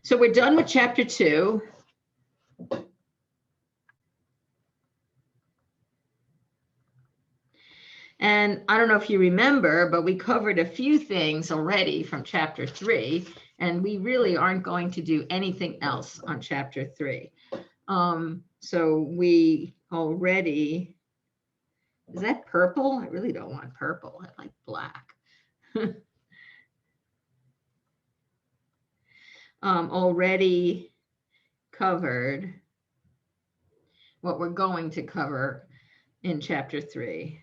So we're done with chapter 2. And I don't know if you remember, but we covered a few things already from chapter 3, and we really aren't going to do anything else on chapter 3. So we already, is that purple? I really don't want purple. I like black. Already covered what we're going to cover in chapter 3.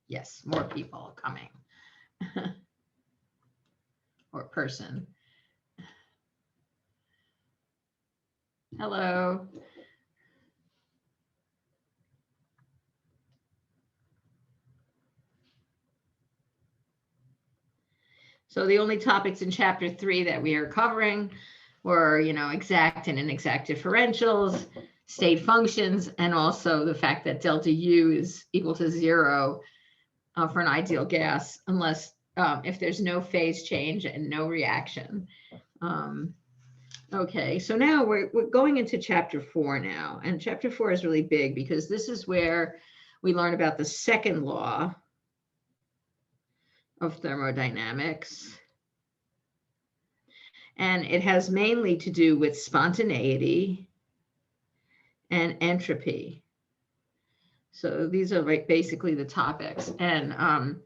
Yes, more people coming. Or person. Hello. So the only topics in chapter 3 that we are covering were, exact and inexact differentials, state functions, and also the fact that delta U is equal to 0 for an ideal gas, unless if there's no phase change and no reaction. Okay, so now we're going into chapter 4 now, and chapter 4 is really big because this is where we learn about the second law of thermodynamics, and it has mainly to do with spontaneity and entropy. So these are like basically the topics, and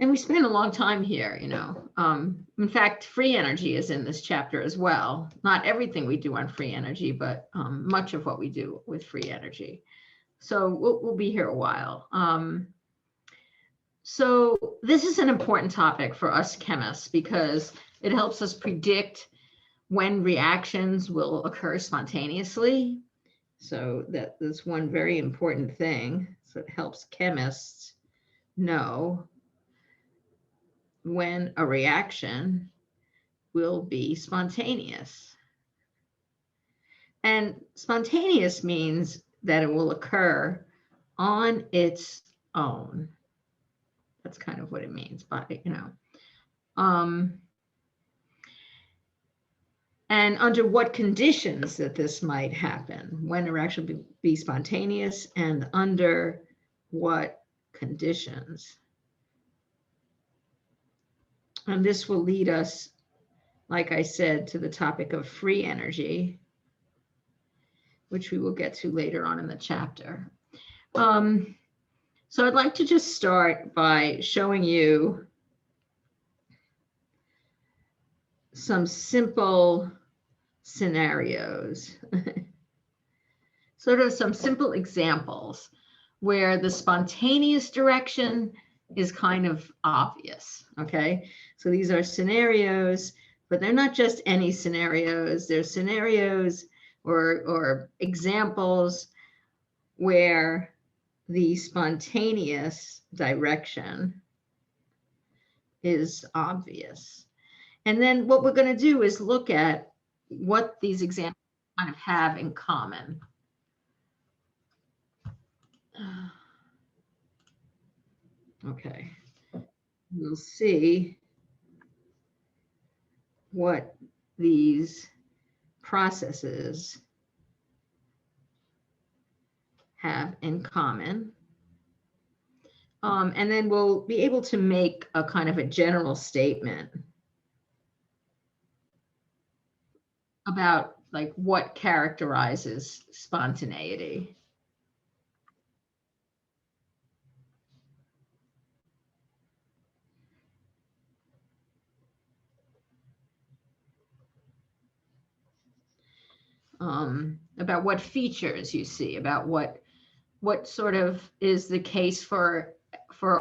we spent a long time here, In fact, free energy is in this chapter as well. Not everything we do on free energy, but much of what we do with free energy. So we'll be here a while. So this is an important topic for us chemists because it helps us predict when reactions will occur spontaneously. So that's one very important thing. So it helps chemists know when a reaction will be spontaneous. And spontaneous means that it will occur on its own. That's kind of what it means by, and under what conditions that this might happen, when a reaction will be spontaneous and under what conditions. And this will lead us, like I said, to the topic of free energy, which we will get to later on in the chapter. So I'd like to just start by showing you some simple scenarios, sort of some simple examples where the spontaneous direction is kind of obvious, okay? So these are scenarios, but they're not just any scenarios. They're scenarios or examples where the spontaneous direction is obvious. And then what we're going to do is look at what these examples kind of have in common. Okay, we'll see what these processes have in common. And then we'll be able to make a kind of a general statement about like what characterizes spontaneity. About what features you see, about what sort of is the case for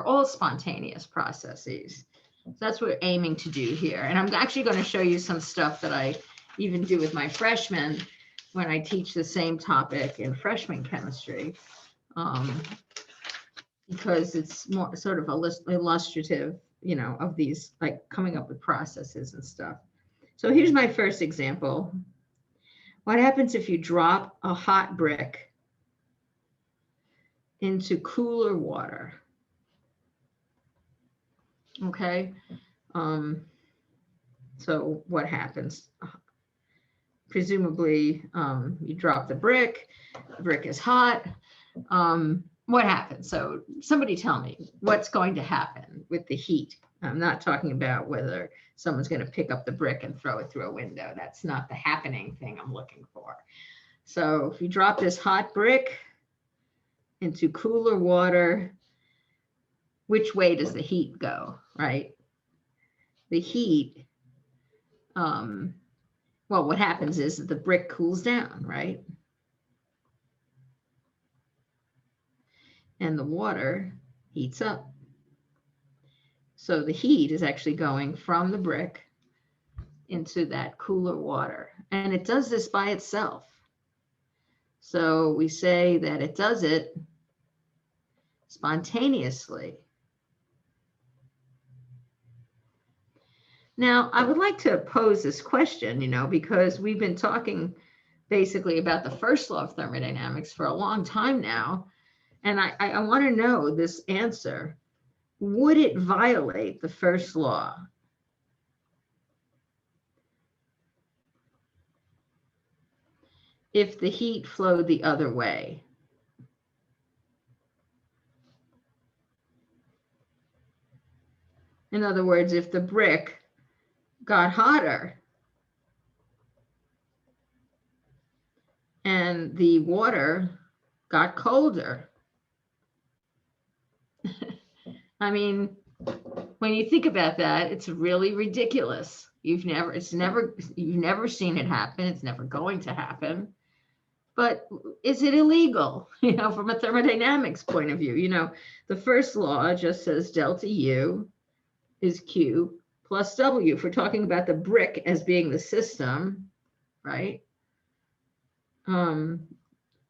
all spontaneous processes. So that's what we're aiming to do here. And I'm actually going to show you some stuff that I even do with my freshmen when I teach the same topic in freshman chemistry, because it's more sort of illustrative, of these, like coming up with processes and stuff. So here's my first example. What happens if you drop a hot brick into cooler water? Okay. So what happens? Presumably, you drop the brick is hot. What happens? So somebody tell me what's going to happen with the heat. I'm not talking about whether someone's going to pick up the brick and throw it through a window. That's not the happening thing I'm looking for. So if you drop this hot brick into cooler water, which way does the heat go, right? The heat, well, what happens is that the brick cools down, right? And the water heats up. So the heat is actually going from the brick into that cooler water. And it does this by itself. So we say that it does it spontaneously. Now, I would like to pose this question, because we've been talking basically about the first law of thermodynamics for a long time now. And I want to know this answer. Would it violate the first law? If the heat flowed the other way? In other words, if the brick got hotter and the water got colder. I mean, when you think about that, it's really ridiculous. You've never seen it happen. It's never going to happen. But is it illegal? From a thermodynamics point of view, the first law just says delta U is Q plus W. If we're talking about the brick as being the system, right? Then,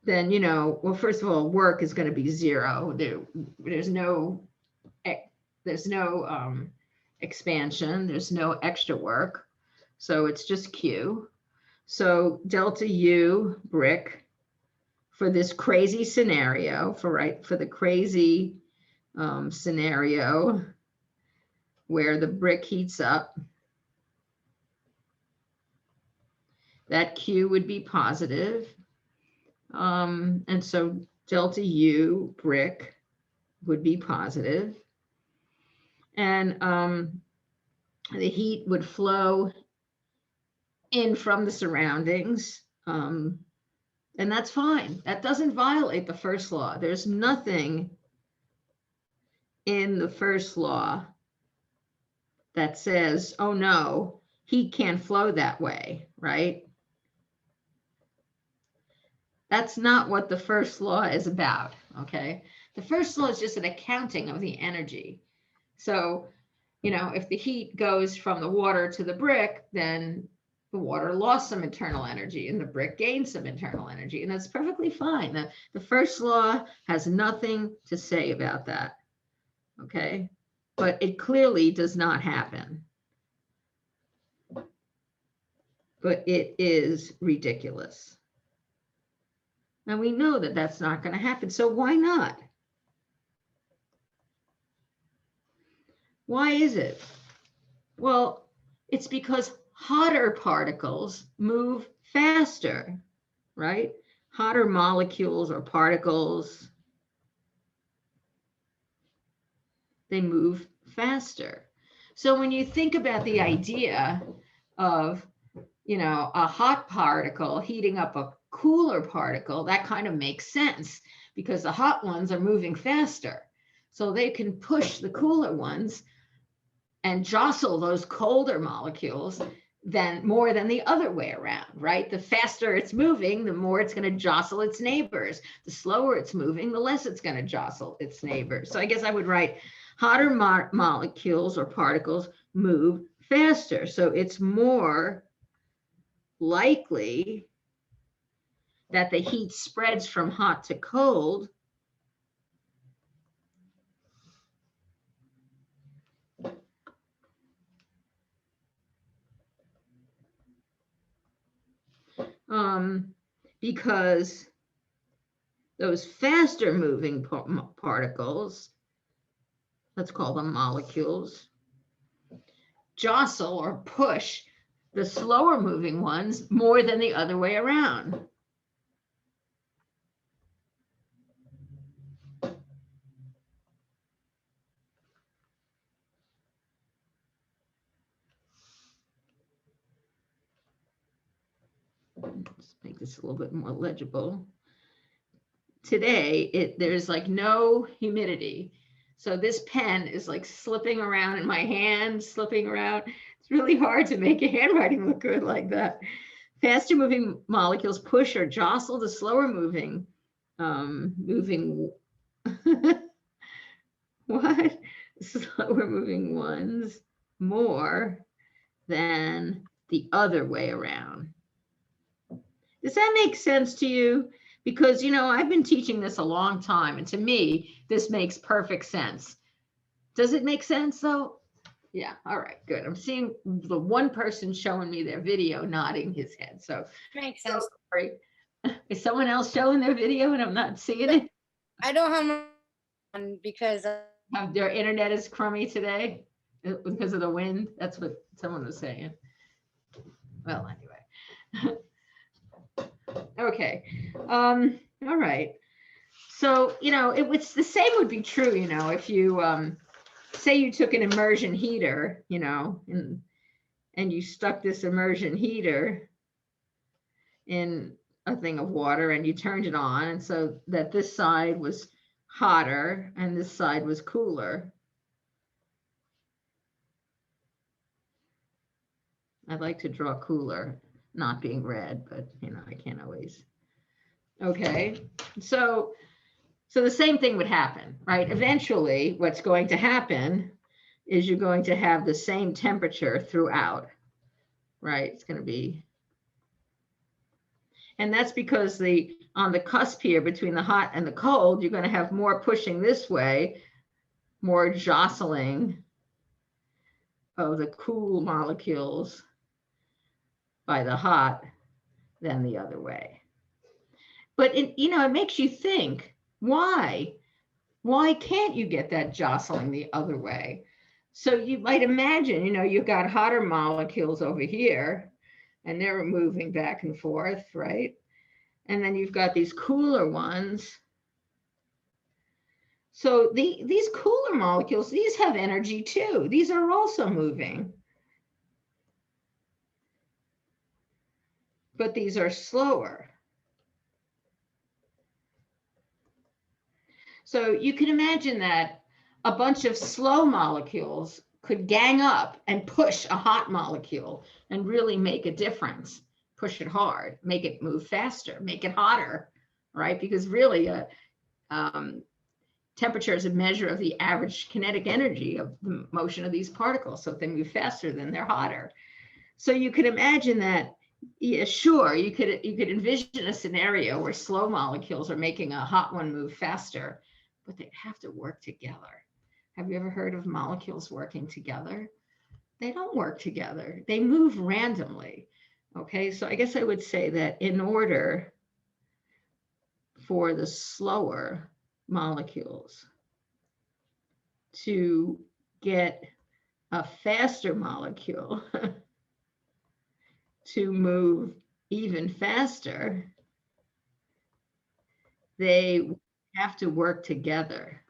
well, first of all, work is going to be zero. There's no expansion. There's no extra work. So it's just Q. So delta U brick for this crazy scenario, for the crazy scenario where the brick heats up, that Q would be positive. And so delta U brick would be positive. And the heat would flow in from the surroundings. And that's fine. That doesn't violate the first law. There's nothing in the first law that says, oh no, heat can't flow that way, right? That's not what the first law is about, okay? The first law is just an accounting of the energy. So, if the heat goes from the water to the brick, then the water lost some internal energy and the brick gained some internal energy, and that's perfectly fine. The first law has nothing to say about that, okay? But it clearly does not happen. But it is ridiculous. And we know that that's not going to happen. So why not? Why is it? Well, it's because hotter particles move faster, right? Hotter molecules or particles, they move faster. So when you think about the idea of, a hot particle heating up a cooler particle, that kind of makes sense because the hot ones are moving faster. So they can push the cooler ones and jostle those colder molecules more than the other way around, right? The faster it's moving, the more it's going to jostle its neighbors. The slower it's moving, the less it's going to jostle its neighbors. So I guess I would write hotter molecules or particles move faster. So it's more likely that the heat spreads from hot to cold because those faster moving particles, let's call them molecules, jostle or push the slower moving ones more than the other way around. Let's make this a little bit more legible. Today, there's like no humidity. So this pen is like slipping around in my hand, slipping around. It's really hard to make a handwriting look good like that. Faster moving molecules push or jostle the slower moving, what? Slower moving ones more than the other way around. Does that make sense to you? Because, you know, I've been teaching this a long time, and to me, this makes perfect sense. Does it make sense though? Yeah, all right, good. I'm seeing the one person showing me their video nodding his head. So Makes sense. Sorry. Is someone else showing their video and I'm not seeing it? I don't have one because Their internet is crummy today because of the wind. That's what someone was saying. Well, anyway. Okay. All right. So, you know, it's the same would be true, you know, if you say you took an immersion heater, you know, and you stuck this immersion heater in a thing of water and you turned it on, and so that this side was hotter and this side was cooler. I'd like to draw cooler, not being red, but you know, I can't always. Okay, so the same thing would happen, right? Eventually, what's going to happen is you're going to have the same temperature throughout, right? It's going to be, and that's because on the cusp here between the hot and the cold, you're going to have more pushing this way, more jostling of the cool molecules by the hot than the other way. But it, you know, it makes you think, why can't you get that jostling the other way? So you might imagine, you know, you've got hotter molecules over here and they're moving back and forth, right? And then you've got these cooler ones. So these cooler molecules, these have energy too. These are also moving. But these are slower. So you can imagine that a bunch of slow molecules could gang up and push a hot molecule and really make a difference. Push it hard, make it move faster, make it hotter, right? Because really, temperature is a measure of the average kinetic energy of the motion of these particles. So if they move faster, then they're hotter. So you can imagine that, yeah, sure, you could envision a scenario where slow molecules are making a hot one move faster, but they have to work together. Have you ever heard of molecules working together? They don't work together. They move randomly. Okay, so I guess I would say that in order for the slower molecules to get a faster molecule to move even faster, they have to work together.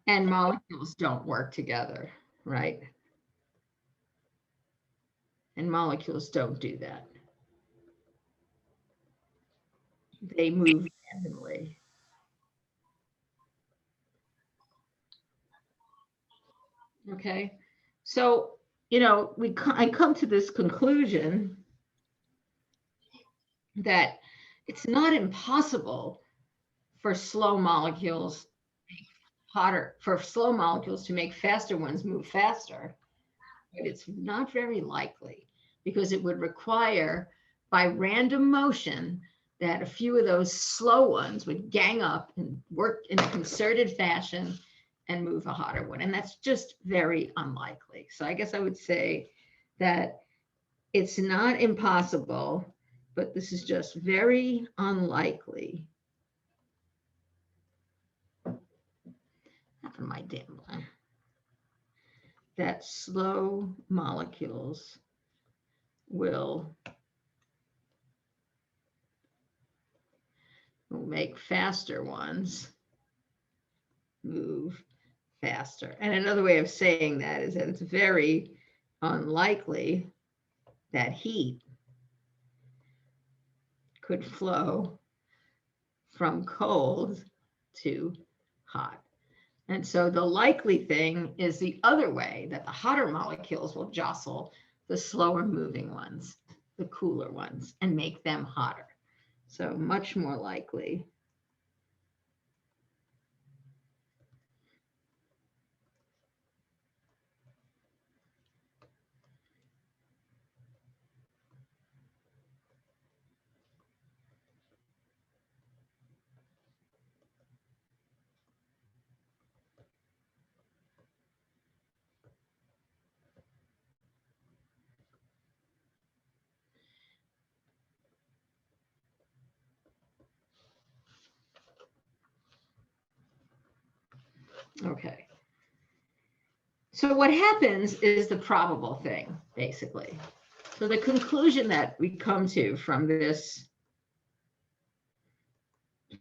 And molecules don't work together, right? And molecules don't do that. They move randomly. Okay, so, you know, I come to this conclusion that it's not impossible for slow molecules to make faster ones move faster, but it's not very likely because it would require, by random motion, that a few of those slow ones would gang up and work in a concerted fashion and move a hotter one. And that's just very unlikely. So I guess I would say that it's not impossible, but this is just very unlikely for my damn, that slow molecules will make faster ones move faster. And another way of saying that is that it's very unlikely that heat could flow from cold to hot. And so the likely thing is the other way, that the hotter molecules will jostle the slower moving ones, the cooler ones, and make them hotter. So much more likely. Okay. So what happens is the probable thing, basically. So the conclusion that we come to from this,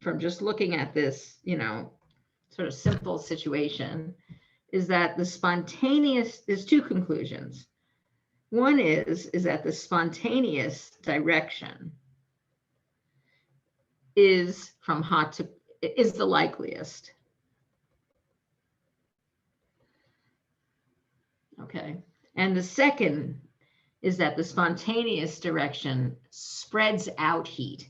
from just looking at this, sort of simple situation, is that the spontaneous, there's two conclusions. One is that the spontaneous direction is from hot to, is the likeliest. Okay. And the second is that the spontaneous direction spreads out heat.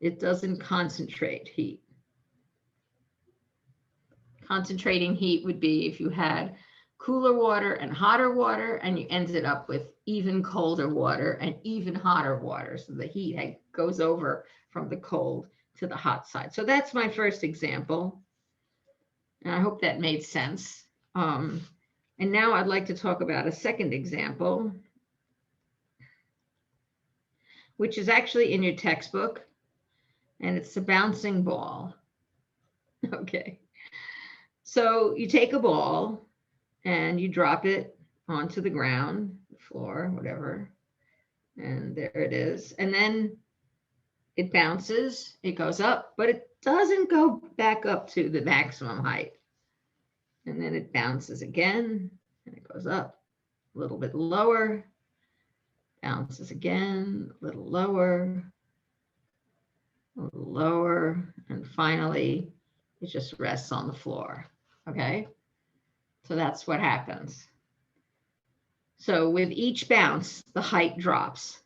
It doesn't concentrate heat. Concentrating heat would be if you had cooler water and hotter water, and you ended up with even colder water and even hotter water. So the heat goes over from the cold to the hot side. So that's my first example. And I hope that made sense. And now I'd like to talk about a second example, which is actually in your textbook, and it's a bouncing ball. Okay. So you take a ball and you drop it onto the ground, the floor, whatever, and there it is. And then it bounces, it goes up, but it doesn't go back up to the maximum height. And then it bounces again, and it goes up a little bit lower, bounces again, a little lower, and finally it just rests on the floor. Okay, so that's what happens. So with each bounce, the height drops.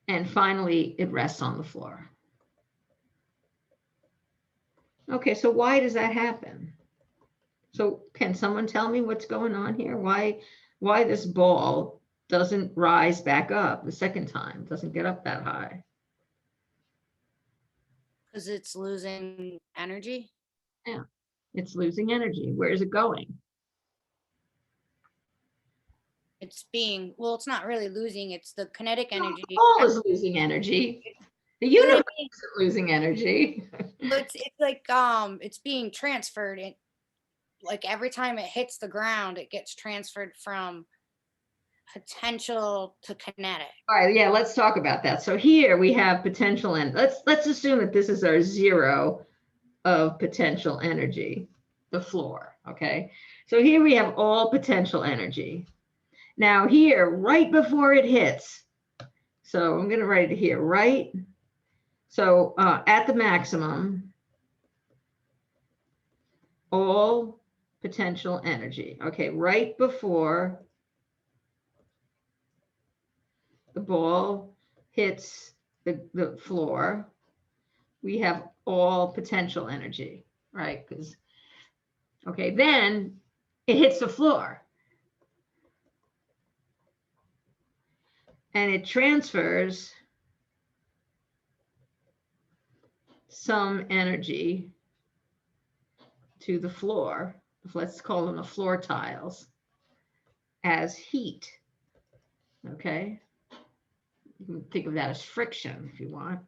And finally, it rests on the floor. Okay, so why does that happen? So can someone tell me what's going on here? Why this ball doesn't rise back up the second time, doesn't get up that high? Because it's losing energy. Yeah, it's losing energy. Where is it going? It's being, well, it's not really losing, it's the kinetic energy. The ball is losing energy. The universe isn't losing energy. It's like it's being transferred. Like every time it hits the ground, it gets transferred from potential to kinetic. All right, yeah, let's talk about that. So here we have potential, and let's assume that this is our zero of potential energy, the floor. Okay, so here we have all potential energy. Now here, right before it hits, so I'm going to write it here, right? So at the maximum, all potential energy. Okay, right before the ball hits the floor, we have all potential energy, right? Because, okay, then it hits the floor. And it transfers some energy to the floor, let's call them the floor tiles, as heat. Okay, you can think of that as friction if you want.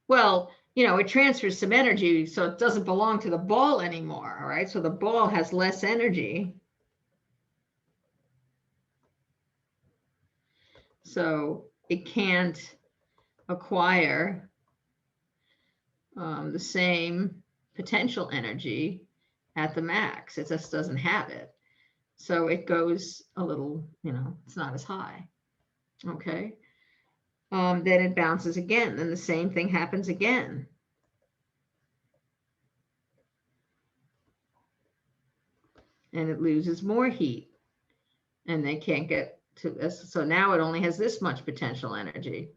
Well, it transfers some energy, so it doesn't belong to the ball anymore. All right, so the ball has less energy. So it can't acquire the same potential energy at the max. It just doesn't have it. So it goes a little, it's not as high. Okay. Then it bounces again. Then the same thing happens again. And it loses more heat. And they can't get to this. So now it only has this much potential energy,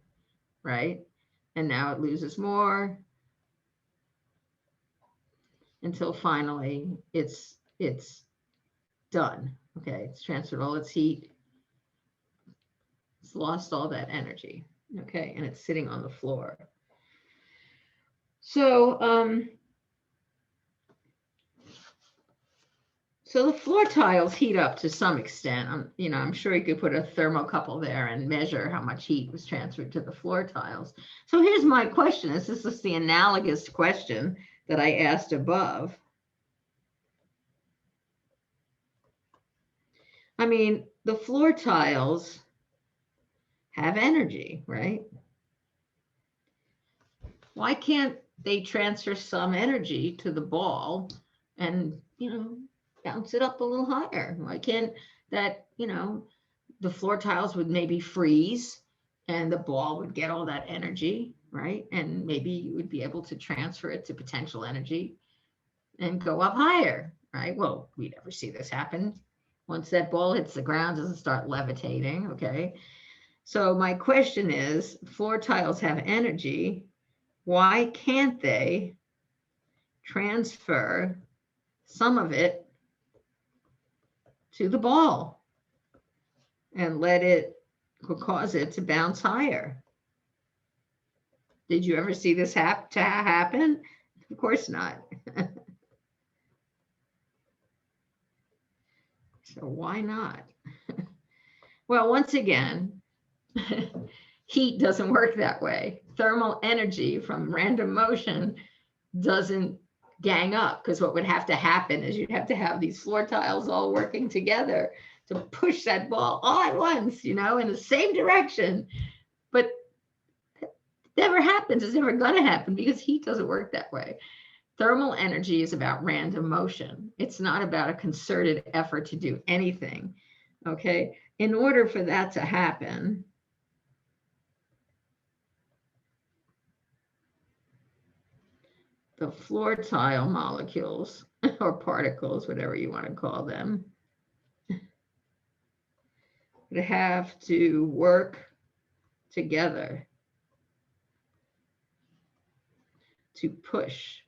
right? And now it loses more until finally it's done. Okay, it's transferred all its heat. It's lost all that energy. Okay, and it's sitting on the floor. So so the floor tiles heat up to some extent. I'm sure you could put a thermocouple there and measure how much heat was transferred to the floor tiles. So here's my question. This is the analogous question that I asked above. I mean, the floor tiles have energy, right? Why can't they transfer some energy to the ball and, bounce it up a little higher? Why can't that, the floor tiles would maybe freeze and the ball would get all that energy, right? And maybe you would be able to transfer it to potential energy and go up higher, right? Well, we never see this happen. Once that ball hits the ground, doesn't start levitating, okay? So my question is, floor tiles have energy. Why can't they transfer some of it to the ball and cause it to bounce higher? Did you ever see this happen? Of course not. So why not? Well, once again, heat doesn't work that way. Thermal energy from random motion doesn't gang up, because what would have to happen is you'd have to have these floor tiles all working together to push that ball all at once, in the same direction. But it never happens. It's never going to happen because heat doesn't work that way. Thermal energy is about random motion. It's not about a concerted effort to do anything. Okay. In order for that to happen, the floor tile molecules or particles, whatever you want to call them, would have to work together to push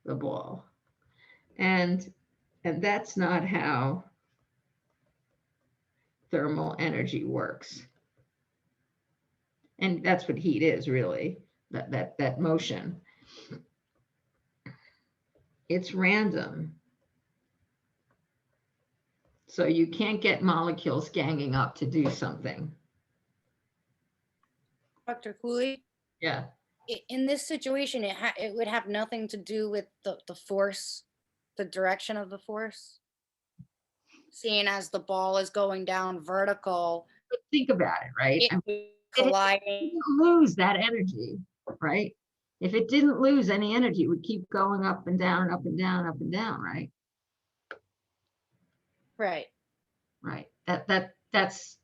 the ball. And that's not how thermal energy works. And that's what heat is, really, that motion. It's random. So you can't get molecules ganging up to do something. Dr. Cooley? Yeah. In this situation, it would have nothing to do with the force, the direction of the force, seeing as the ball is going down vertical. But think about it, right? It colliding. It didn't lose that energy, right? If it didn't lose any energy, it would keep going up and down, up and down, up and down, right? Right. Right. That's,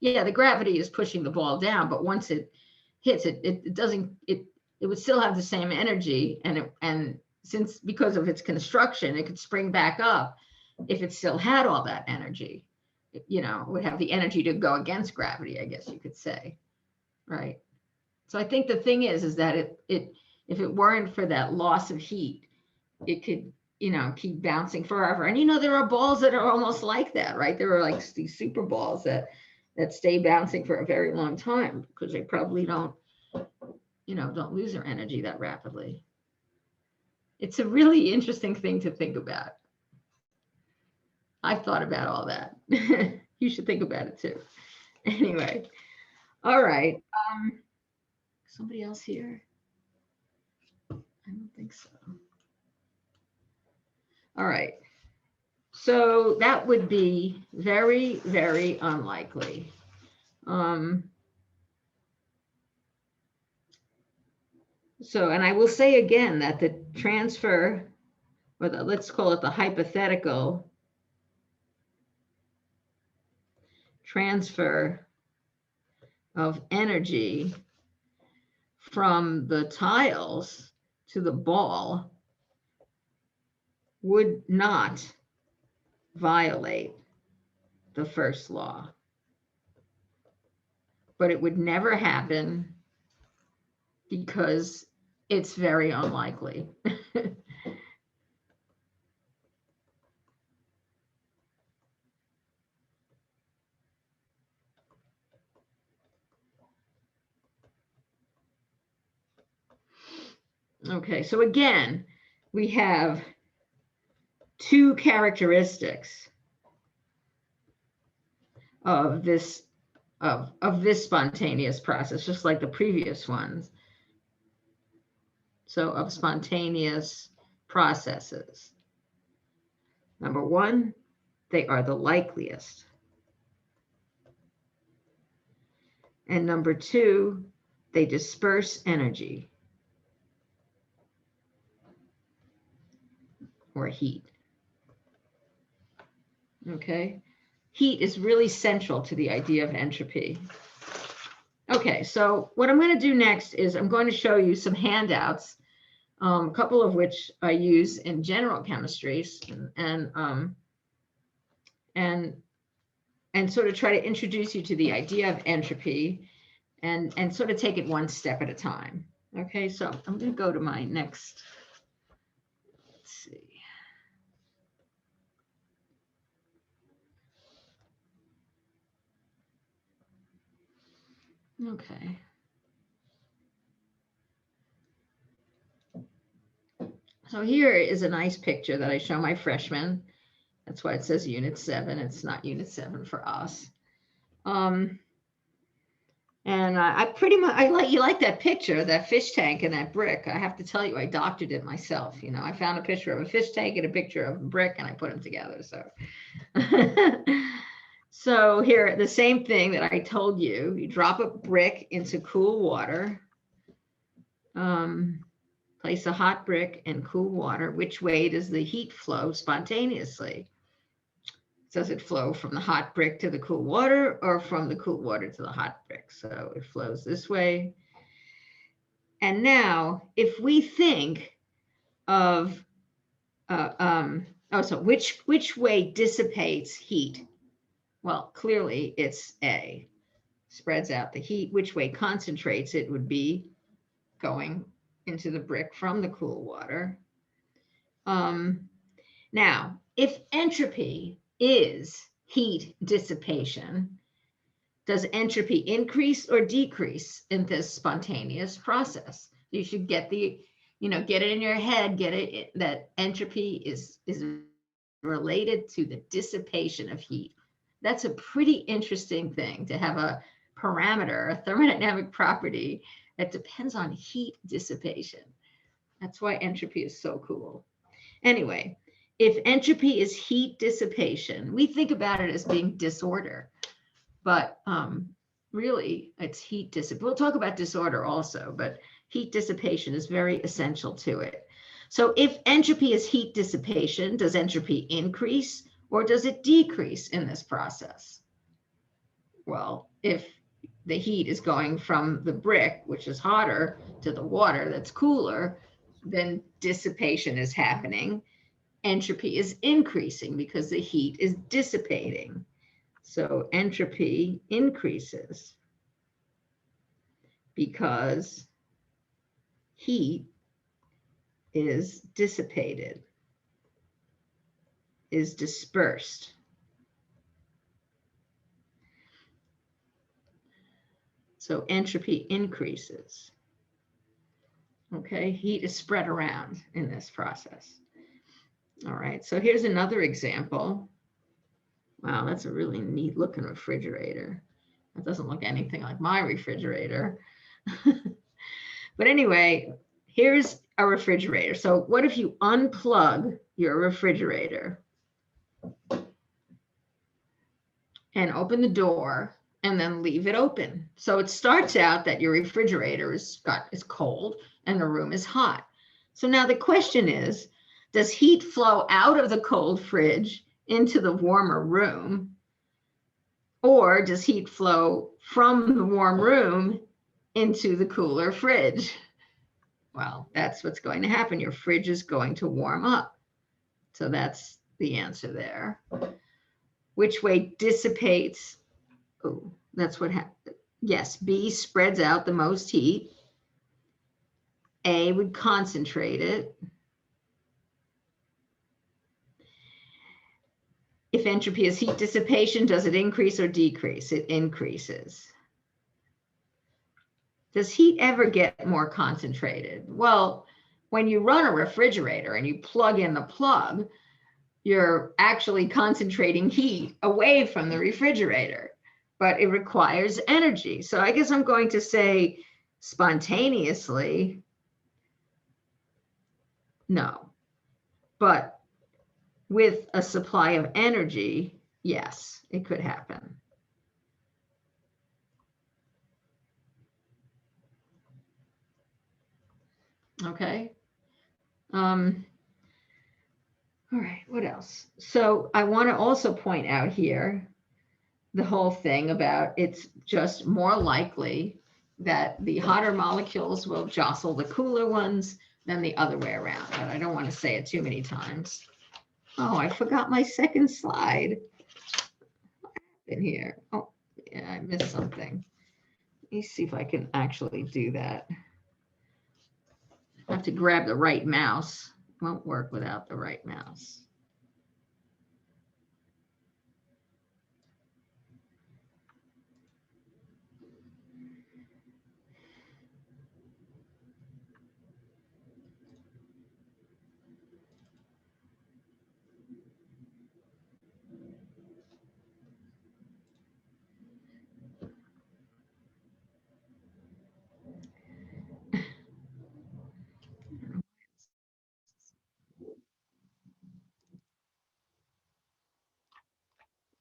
yeah, the gravity is pushing the ball down, but once it hits it, it would still have the same energy, and since because of its construction, it could spring back up if it still had all that energy. It would have the energy to go against gravity, I guess you could say, right? So I think the thing is that if it weren't for that loss of heat, it could keep bouncing forever. And there are balls that are almost like that, right? There are like these super balls that stay bouncing for a very long time because they probably don't don't lose their energy that rapidly. It's a really interesting thing to think about. I've thought about all that. You should think about it too. Anyway, all right. Somebody else here? I don't think so. All right. So that would be very, very unlikely. And I will say again that the transfer, or let's call it the hypothetical transfer of energy from the tiles to the ball would not violate the first law. But it would never happen because it's very unlikely. Okay, so again, we have two characteristics of this spontaneous process, just like the previous ones. So of spontaneous processes. Number one, they are the likeliest. And number two, they disperse energy or heat. Okay, heat is really central to the idea of entropy. Okay, so what I'm going to do next is I'm going to show you some handouts, a couple of which I use in general chemistry, and sort of try to introduce you to the idea of entropy and sort of take it one step at a time. Okay, so I'm going to go to my next, let's see. Okay. So here is a nice picture that I show my freshmen. That's why it says Unit 7. It's not Unit 7 for us. And I pretty much, you like that picture, that fish tank and that brick. I have to tell you, I doctored it myself. I found a picture of a fish tank and a picture of a brick, and I put them together. So, so here, the same thing that I told you, you drop a brick into cool water, place a hot brick in cool water. Which way does the heat flow spontaneously? Does it flow from the hot brick to the cool water or from the cool water to the hot brick? So it flows this way. And now if we think of, so which way dissipates heat? Well, clearly it's A, spreads out the heat. Which way concentrates it would be going into the brick from the cool water. Now, if entropy is heat dissipation, does entropy increase or decrease in this spontaneous process? You should get get it in your head, that entropy is related to the dissipation of heat. That's a pretty interesting thing to have a parameter, a thermodynamic property that depends on heat dissipation. That's why entropy is so cool. Anyway, if entropy is heat dissipation, we think about it as being disorder, but really it's heat dissipation. We'll talk about disorder also, but heat dissipation is very essential to it. So if entropy is heat dissipation, does entropy increase or does it decrease in this process? Well, if the heat is going from the brick, which is hotter, to the water that's cooler, then dissipation is happening. Entropy is increasing because the heat is dissipating. So entropy increases because heat is dissipated, is dispersed. So entropy increases. Okay, heat is spread around in this process. All right, so here's another example. Wow, that's a really neat looking refrigerator. That doesn't look anything like my refrigerator. But anyway, here's a refrigerator. So what if you unplug your refrigerator and open the door and then leave it open? So it starts out that your refrigerator is cold and the room is hot. So now the question is, does heat flow out of the cold fridge into the warmer room? Or does heat flow from the warm room into the cooler fridge? Well, that's what's going to happen. Your fridge is going to warm up. So that's the answer there. Which way dissipates? Oh, that's what happened. Yes, B spreads out the most heat. A would concentrate it. If entropy is heat dissipation, does it increase or decrease? It increases. Does heat ever get more concentrated? Well, when you run a refrigerator and you plug in the plug, you're actually concentrating heat away from the refrigerator, but it requires energy. So I guess I'm going to say spontaneously, no. But with a supply of energy, yes, it could happen. Okay. All right, what else? So I want to also point out here the whole thing about it's just more likely that the hotter molecules will jostle the cooler ones than the other way around. But I don't want to say it too many times. Oh, I forgot my second slide. What happened here? Oh, yeah, I missed something. Let me see if I can actually do that. I have to grab the right mouse. Won't work without the right mouse.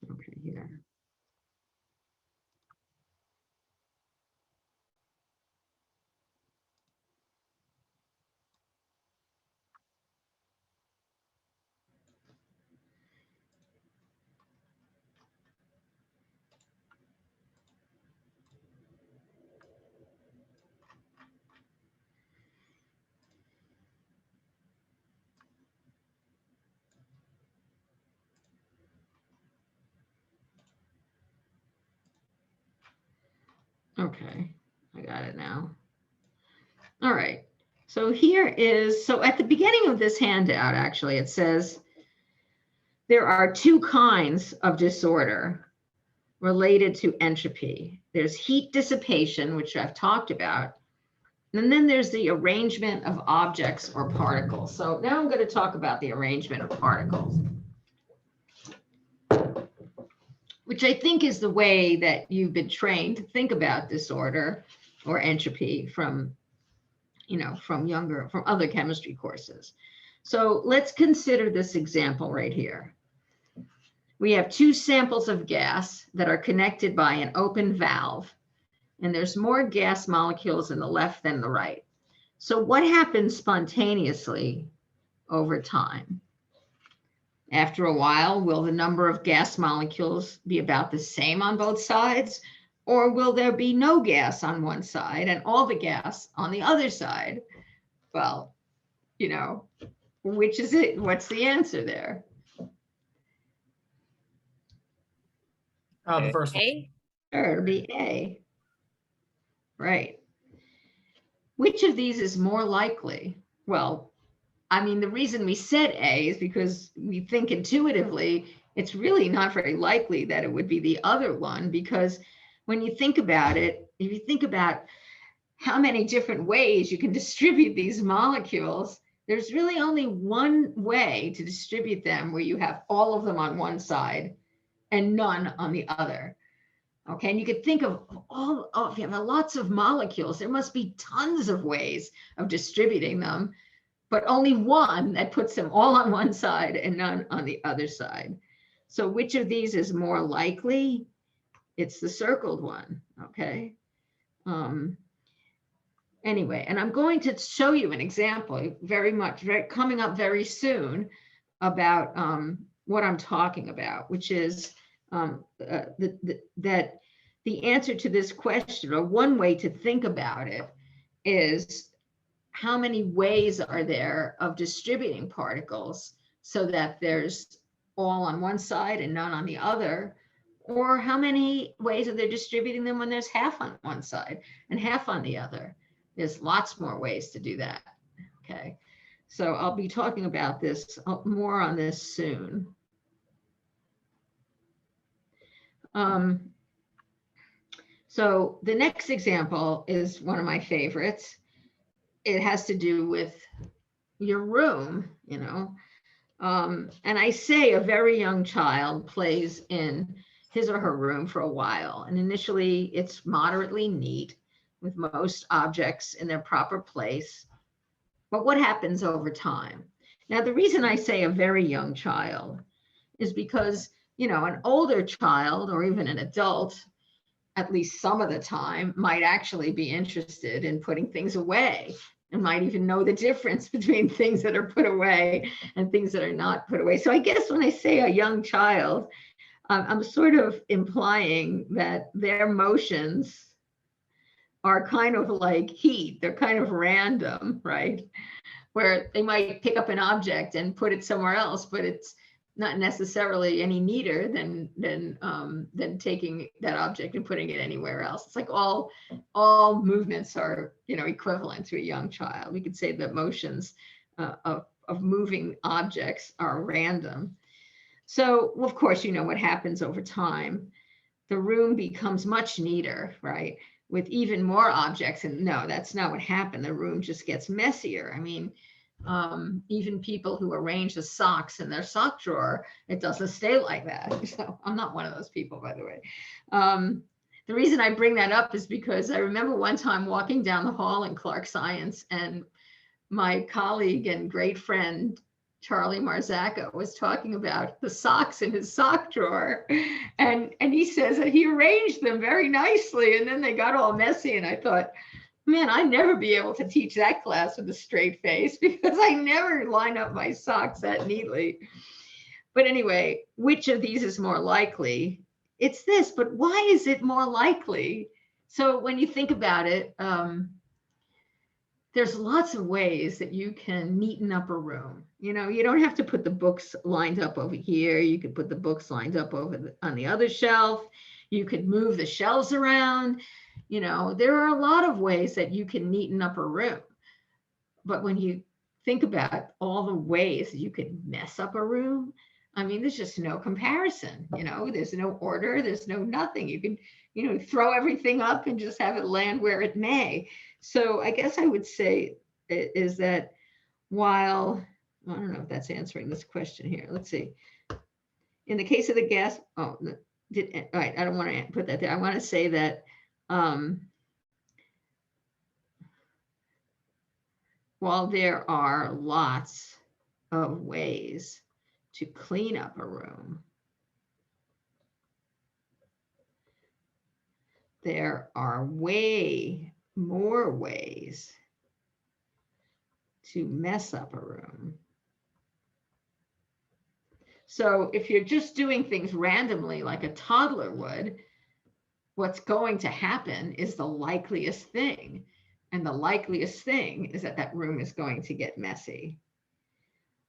Okay, here. Okay, I got it now. All right, so here is, so at the beginning of this handout, actually, it says there are two kinds of disorder related to entropy. There's heat dissipation, which I've talked about, and then there's the arrangement of objects or particles. So now I'm going to talk about the arrangement of particles, which I think is the way that you've been trained to think about disorder or entropy from, from other chemistry courses. So let's consider this example right here. We have two samples of gas that are connected by an open valve, and there's more gas molecules in the left than the right. So what happens spontaneously over time? After a while, will the number of gas molecules be about the same on both sides? Or will there be no gas on one side and all the gas on the other side? Well, which is it? What's the answer there? The first one. A? Sure, it'll be A. Right. Which of these is more likely? Well, I mean, the reason we said A is because we think intuitively it's really not very likely that it would be the other one, because when you think about it, if you think about how many different ways you can distribute these molecules, there's really only one way to distribute them where you have all of them on one side and none on the other. Okay, and you could think of if you have lots of molecules, there must be tons of ways of distributing them, but only one that puts them all on one side and none on the other side. So which of these is more likely? It's the circled one, okay? Anyway, and I'm going to show you an example coming up very soon about what I'm talking about, which is that the answer to this question, or one way to think about it, is how many ways are there of distributing particles so that there's all on one side and none on the other, or how many ways are there distributing them when there's half on one side and half on the other? There's lots more ways to do that, okay? So I'll be talking about this, more on this soon. So the next example is one of my favorites. It has to do with your room, you know. And I say a very young child plays in his or her room for a while. And initially it's moderately neat with most objects in their proper place. But what happens over time? Now, the reason I say a very young child is because, you know, an older child or even an adult, at least some of the time, might actually be interested in putting things away and might even know the difference between things that are put away and things that are not put away. So I guess when I say a young child, I'm sort of implying that their motions are kind of like heat. They're kind of random, right? Where they might pick up an object and put it somewhere else, but it's not necessarily any neater than taking that object and putting it anywhere else. It's like all movements are, you know, equivalent to a young child. We could say that motions of moving objects are random. So, of course, you know what happens over time. The room becomes much neater, right? With even more objects. And no, that's not what happened. The room just gets messier. I mean, even people who arrange the socks in their sock drawer, it doesn't stay like that. So I'm not one of those people, by the way. The reason I bring that up is because I remember one time walking down the hall in Clark Science, and my colleague and great friend, Charlie Marzacca, was talking about the socks in his sock drawer. And he says that he arranged them very nicely, and then they got all messy. And I thought, man, I'd never be able to teach that class with a straight face because I never line up my socks that neatly. But anyway, which of these is more likely? It's this, but why is it more likely? So when you think about it, there's lots of ways that you can neaten up a room. You know, you don't have to put the books lined up over here. You could put the books lined up over on the other shelf. You could move the shelves around. You know, there are a lot of ways that you can neaten up a room. But when you think about all the ways that you could mess up a room, I mean, there's just no comparison. You know, there's no order, there's no nothing. You can, you know, throw everything up and just have it land where it may. So I guess I would say is that while, I don't know if that's answering this question here. Let's see. In the case of the gas, all right, I don't want to put that there. I want to say that while there are lots of ways to clean up a room, there are way more ways to mess up a room. So if you're just doing things randomly like a toddler would, what's going to happen is the likeliest thing. And the likeliest thing is that that room is going to get messy.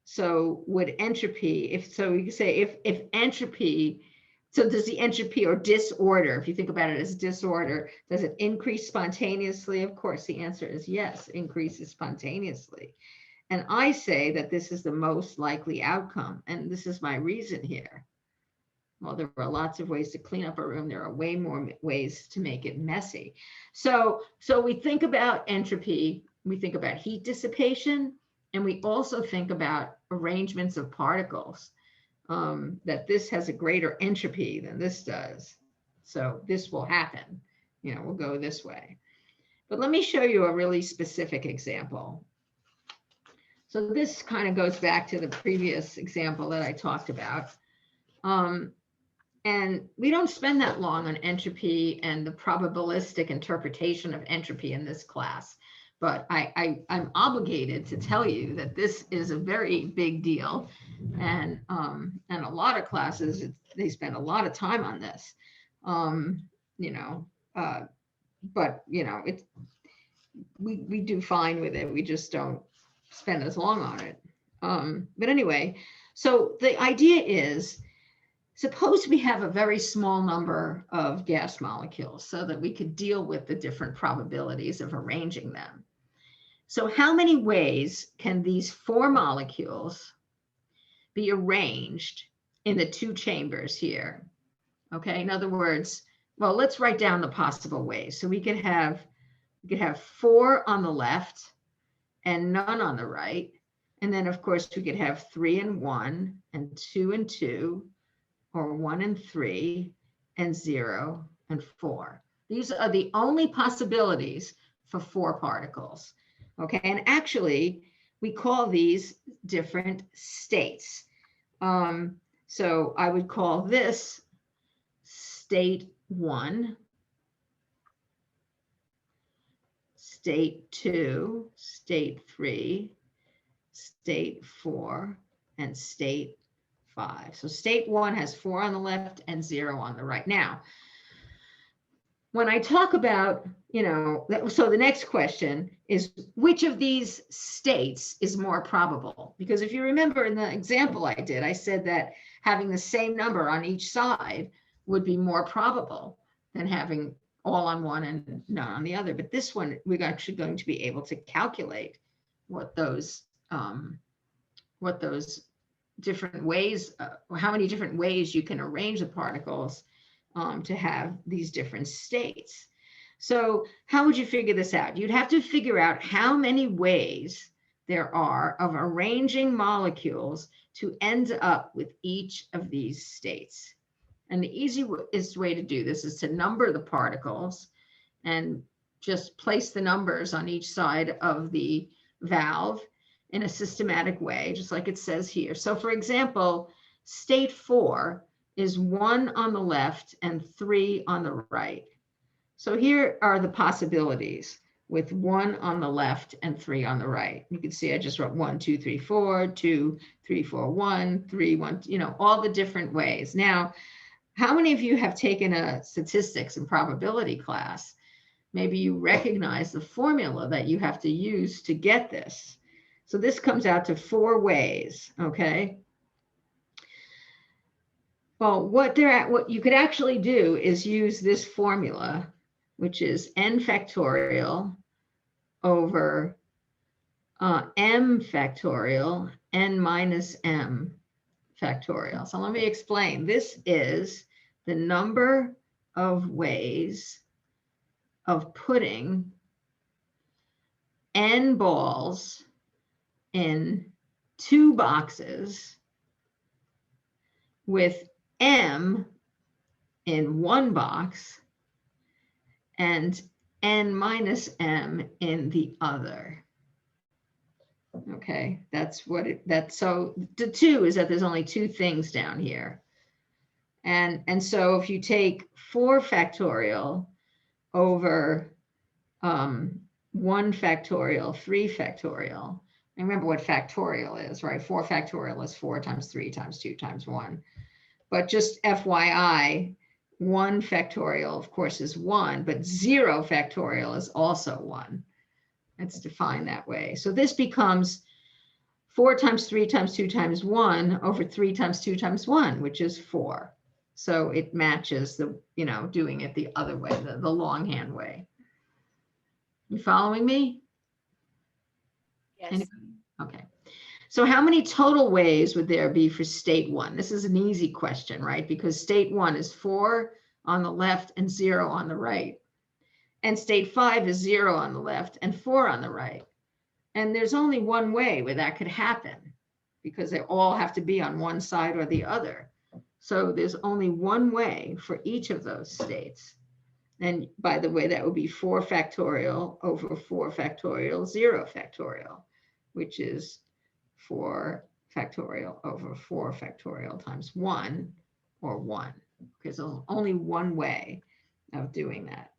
So would entropy, you could say if entropy, so does the entropy or disorder, if you think about it as disorder, does it increase spontaneously? Of course, the answer is yes, increases spontaneously. And I say that this is the most likely outcome. And this is my reason here. Well, there are lots of ways to clean up a room. There are way more ways to make it messy. So we think about entropy, we think about heat dissipation, and we also think about arrangements of particles, that this has a greater entropy than this does. So this will happen, we'll go this way. But let me show you a really specific example. So this kind of goes back to the previous example that I talked about. And we don't spend that long on entropy and the probabilistic interpretation of entropy in this class. But I'm obligated to tell you that this is a very big deal. And a lot of classes, they spend a lot of time on this. But we do fine with it. We just don't spend as long on it. But anyway, so the idea is, suppose we have a very small number of gas molecules so that we could deal with the different probabilities of arranging them. So how many ways can these 4 molecules be arranged in the 2 chambers here? Okay, in other words, well, let's write down the possible ways. So we could have 4 on the left and none on the right. And then of course we could have 3 and 1 and 2 and 2, or 1 and 3 and 0 and 4. These are the only possibilities for 4 particles. Okay, and actually we call these different states. So I would call this state 1, state 2, state 3, state 4, and state 5. So state 1 has 4 on the left and 0 on the right. Now, when I talk about, so the next question is, which of these states is more probable? Because if you remember in the example I did, I said that having the same number on each side would be more probable than having all on one and none on the other. But this one, we're actually going to be able to calculate what those different ways, how many different ways you can arrange the particles to have these different states. So how would you figure this out? You'd have to figure out how many ways there are of arranging molecules to end up with each of these states. And the easiest way to do this is to number the particles and just place the numbers on each side of the valve in a systematic way, just like it says here. So for example, state 4 is 1 on the left and 3 on the right. So here are the possibilities with 1 on the left and 3 on the right. You can see I just wrote 1, 2, 3, 4, 2, 3, 4, 1, 3, 1, all the different ways. Now, how many of you have taken a statistics and probability class? Maybe you recognize the formula that you have to use to get this. So this comes out to 4 ways, okay? Well, what you could actually do is use this formula, which is n factorial over m factorial, n minus m factorial. So let me explain. This is the number of ways of putting n balls in 2 boxes with m in 1 box and n minus m in the other. Okay, that's so the 2 is that there's only 2 things down here. And so if you take 4 factorial over 1 factorial, 3 factorial, and remember what factorial is, right? 4 factorial is 4 times 3 times 2 times 1. But just FYI, 1 factorial, of course, is 1, but 0 factorial is also 1. It's defined that way. So this becomes 4 times 3 times 2 times 1 over 3 times 2 times 1, which is 4. So it matches the, doing it the other way, the longhand way. You following me? Yes. Anybody? Okay. So how many total ways would there be for state 1? This is an easy question, right? Because state 1 is 4 on the left and 0 on the right. And state 5 is 0 on the left and 4 on the right. And there's only one way where that could happen, because they all have to be on one side or the other. So there's only one way for each of those states. And by the way, that would be 4 factorial over 4 factorial, 0 factorial, which is 4 factorial over 4 factorial times 1, or 1, because there's only one way of doing that.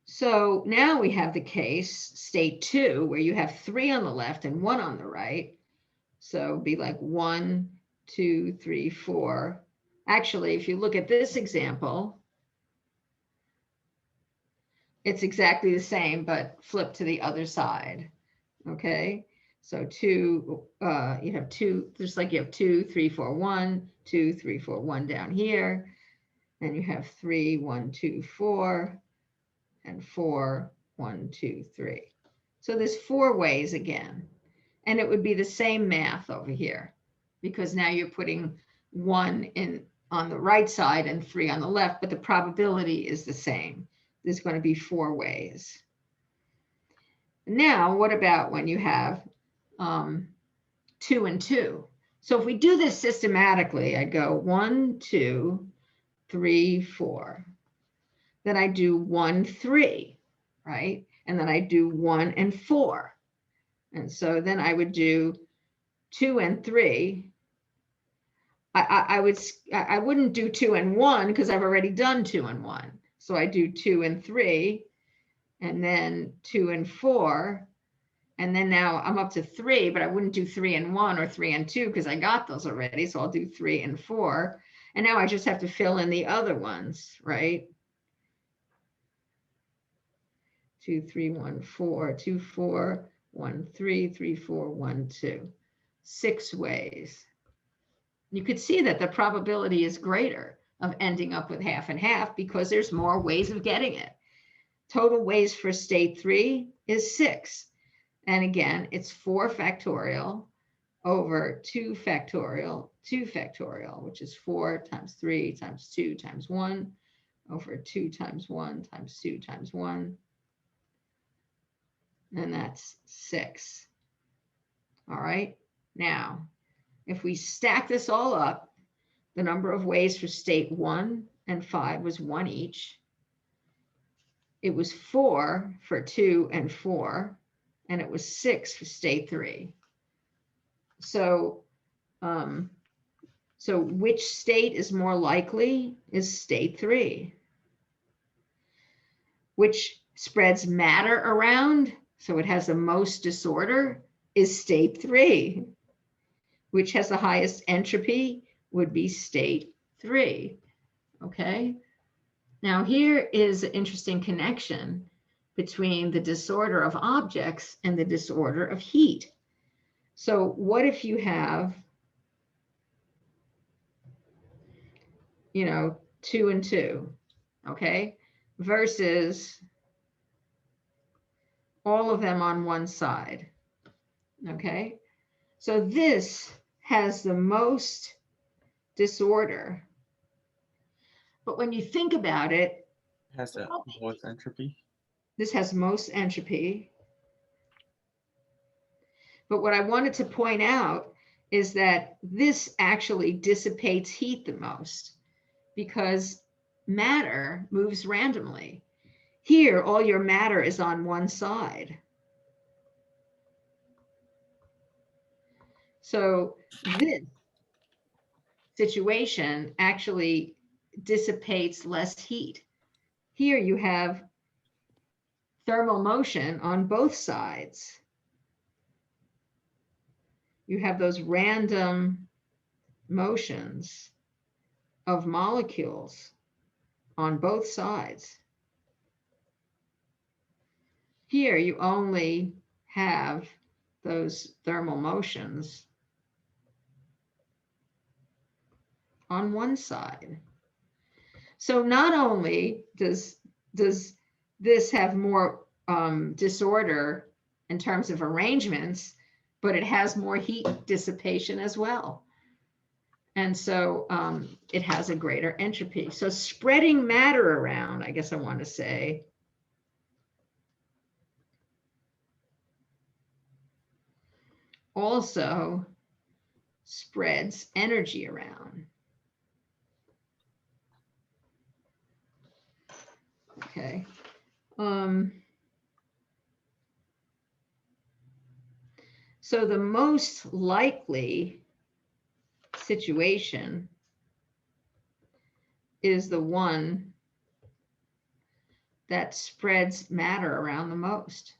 So now we have the case, state 2, where you have 3 on the left and 1 on the right. So it'd be like 1, 2, 3, 4. Actually, if you look at this example, it's exactly the same, but flip to the other side. Okay, so 2, you have 2, just like you have 2, 3, 4, 1, 2, 3, 4, 1 down here. And you have 3, 1, 2, 4. And 4, 1, 2, 3. So there's 4 ways again. And it would be the same math over here, because now you're putting 1 in on the right side and 3 on the left, but the probability is the same. There's going to be 4 ways. Now, what about when you have 2 and 2? So if we do this systematically, I go 1, 2, 3, 4. Then I do 1, 3, right? And then I do 1 and 4. And so then I would do 2 and 3. I wouldn't do 2 and 1 because I've already done 2 and 1. So I do 2 and 3, and then 2 and 4. And then now I'm up to 3, but I wouldn't do 3 and 1 or 3 and 2 because I got those already. So I'll do 3 and 4. And now I just have to fill in the other ones, right? 2, 3, 1, 4, 2, 4, 1, 3, 3, 4, 1, 2. 6 ways. You could see that the probability is greater of ending up with half and half because there's more ways of getting it. Total ways for state 3 is 6. And again, it's 4 factorial over 2 factorial, 2 factorial, which is 4 times 3 times 2 times 1 over 2 times 1 times 2 times 1. And that's 6. All right. Now, if we stack this all up, the number of ways for state 1 and 5 was 1 each. It was 4 for 2 and 4, and it was 6 for state 3. So, so which state is more likely is state 3. Which spreads matter around, so it has the most disorder, is state 3. Which has the highest entropy would be state 3. Okay. Now here is an interesting connection between the disorder of objects and the disorder of heat. So what if you have, 2 and 2, okay, versus all of them on one side, okay? So this has the most disorder. But when you think about it, has the most entropy. This has most entropy. But what I wanted to point out is that this actually dissipates heat the most because matter moves randomly. Here, all your matter is on one side. So this situation actually dissipates less heat. Here you have thermal motion on both sides. You have those random motions of molecules on both sides. Here you only have those thermal motions on one side. So not only does this have more disorder in terms of arrangements, but it has more heat dissipation as well. And so it has a greater entropy. So spreading matter around, I guess I want to say, also spreads energy around. Okay. So the most likely situation is the one that spreads matter around the most.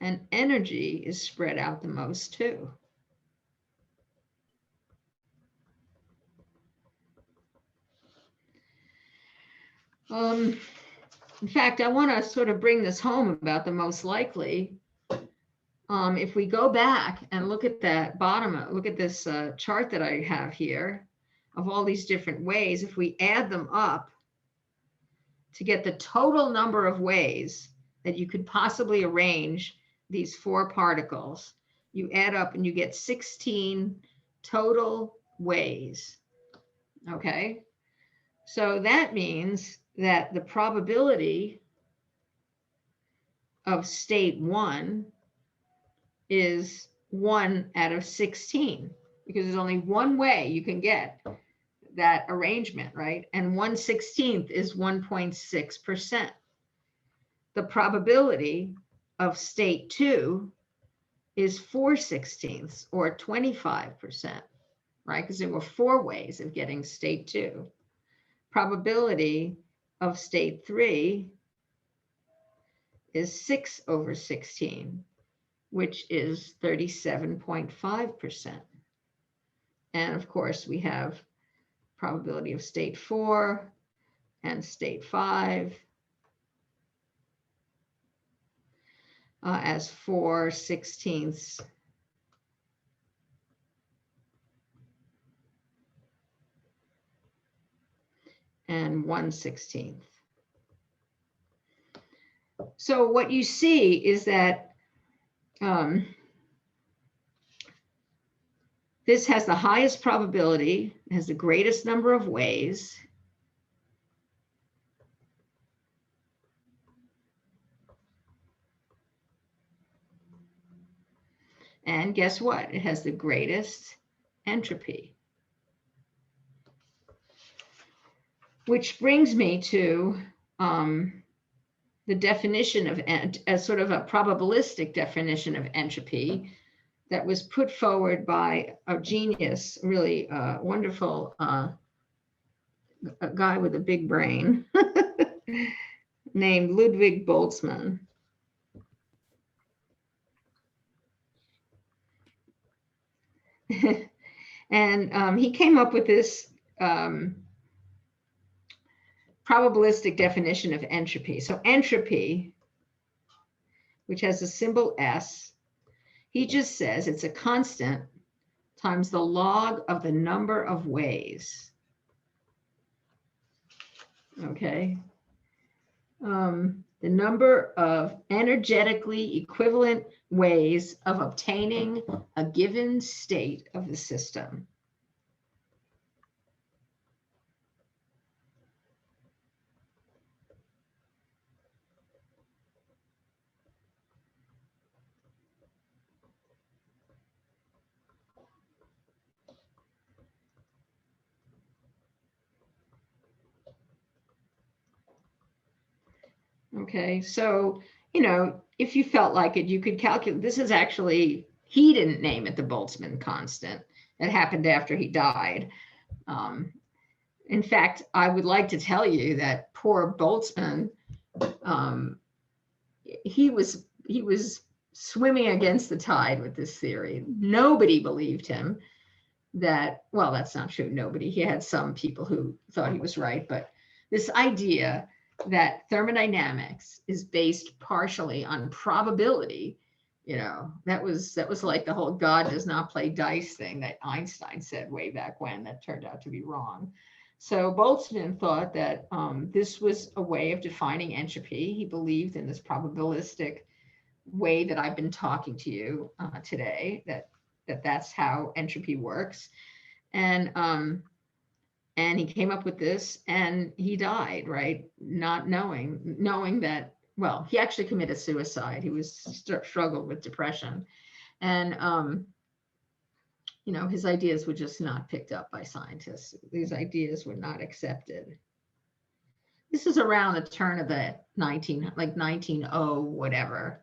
And energy is spread out the most too. In fact, I want to sort of bring this home about the most likely. If we go back and look at that bottom, look at this chart that I have here of all these different ways, if we add them up to get the total number of ways that you could possibly arrange these 4 particles, you add up and you get 16 total ways. Okay, so that means that the probability of state 1 is 1 out of 16, because there's only one way you can get that arrangement, right? And 1/16 is 1.6%. The probability of state 2 is 4/16 or 25%, right? Because there were 4 ways of getting state 2. Probability of state 3 is 6/16, which is 37.5%. And of course, we have probability of state 4 and state 5 as 4/16 and 1/16. So what you see is that this has the highest probability, has the greatest number of ways. And guess what? It has the greatest entropy. Which brings me to the definition of as sort of a probabilistic definition of entropy that was put forward by a genius, really wonderful a guy with a big brain named Ludwig Boltzmann. And he came up with this probabilistic definition of entropy. So entropy, which has a symbol S, he just says it's a constant times the log of the number of ways. Okay. The number of energetically equivalent ways of obtaining a given state of the system. Okay, so, you know, if you felt like it, you could calculate. This is actually, he didn't name it the Boltzmann Constant. It happened after he died. In fact, I would like to tell you that poor Boltzmann, he was swimming against the tide with this theory. Nobody believed him that, well, that's not true, nobody. He had some people who thought he was right, but this idea that thermodynamics is based partially on probability You know, that was like the whole God does not play dice thing that Einstein said way back when, that turned out to be wrong. So Boltzmann thought that this was a way of defining entropy. He believed in this probabilistic way that I've been talking to you today, that's how entropy works. And he came up with this, and he died, right? Not knowing that, well, he actually committed suicide. He was struggled with depression. And, you know, his ideas were just not picked up by scientists. These ideas were not accepted. This is around the turn of the 1900 whatever.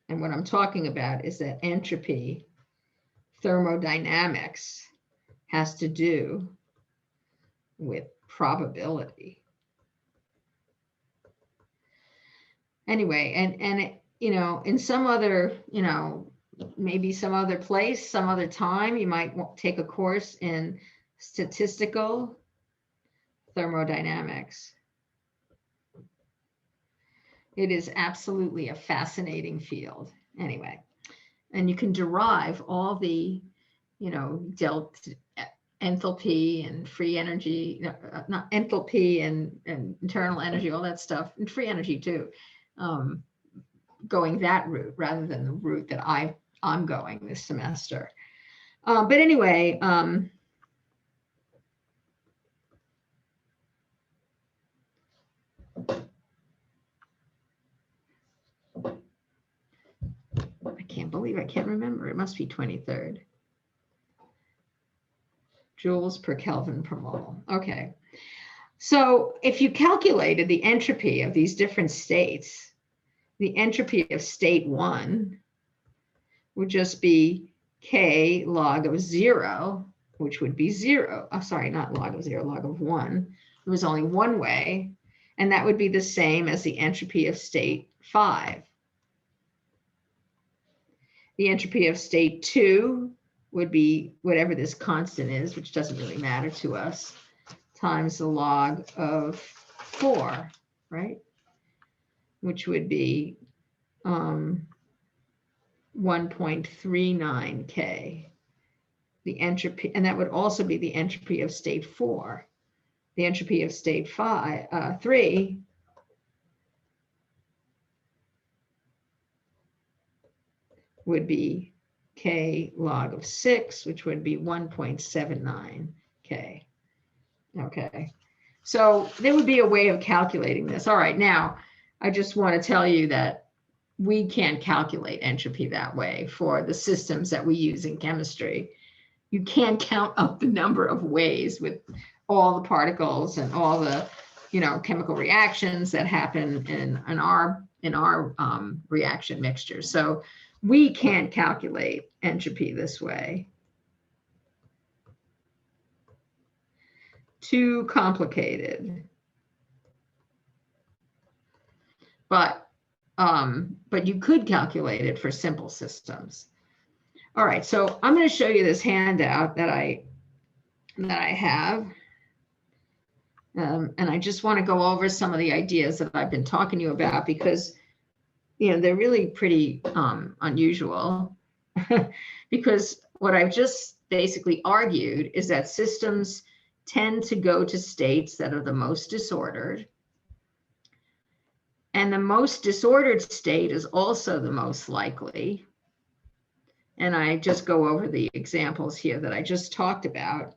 And what I'm talking about is that entropy, thermodynamics, has to do with probability. Anyway, and it, you know, in some other, you know, maybe some other place, some other time, you might take a course in statistical thermodynamics. It is absolutely a fascinating field. Anyway, and you can derive all the, you know, enthalpy and free energy, not enthalpy and internal energy, all that stuff, and free energy too, going that route rather than the route that I'm going this semester. But anyway, I can't believe I can't remember. It must be 23rd. Joules per Kelvin per mole. Okay. So if you calculated the entropy of these different states, the entropy of state 1 would just be K log of 0, which would be 0. Oh, sorry, not log of 0, log of 1. There was only one way, and that would be the same as the entropy of state 5. The entropy of state 2 would be whatever this constant is, which doesn't really matter to us, times the log of 4, right? Which would be 1.39 K. The entropy, and that would also be the entropy of state 4. The entropy of state 3 would be K log of 6, which would be 1.79 K. Okay, so there would be a way of calculating this. All right, now I just want to tell you that we can't calculate entropy that way for the systems that we use in chemistry. You can't count up the number of ways with all the particles and all the, you know, chemical reactions that happen in our reaction mixture. So we can't calculate entropy this way. Too complicated. But you could calculate it for simple systems. All right, so I'm going to show you this handout that I have. And I just want to go over some of the ideas that I've been talking to you about, because, you know, they're really pretty unusual. Because what I've just basically argued is that systems tend to go to states that are the most disordered. And the most disordered state is also the most likely. And I just go over the examples here that I just talked about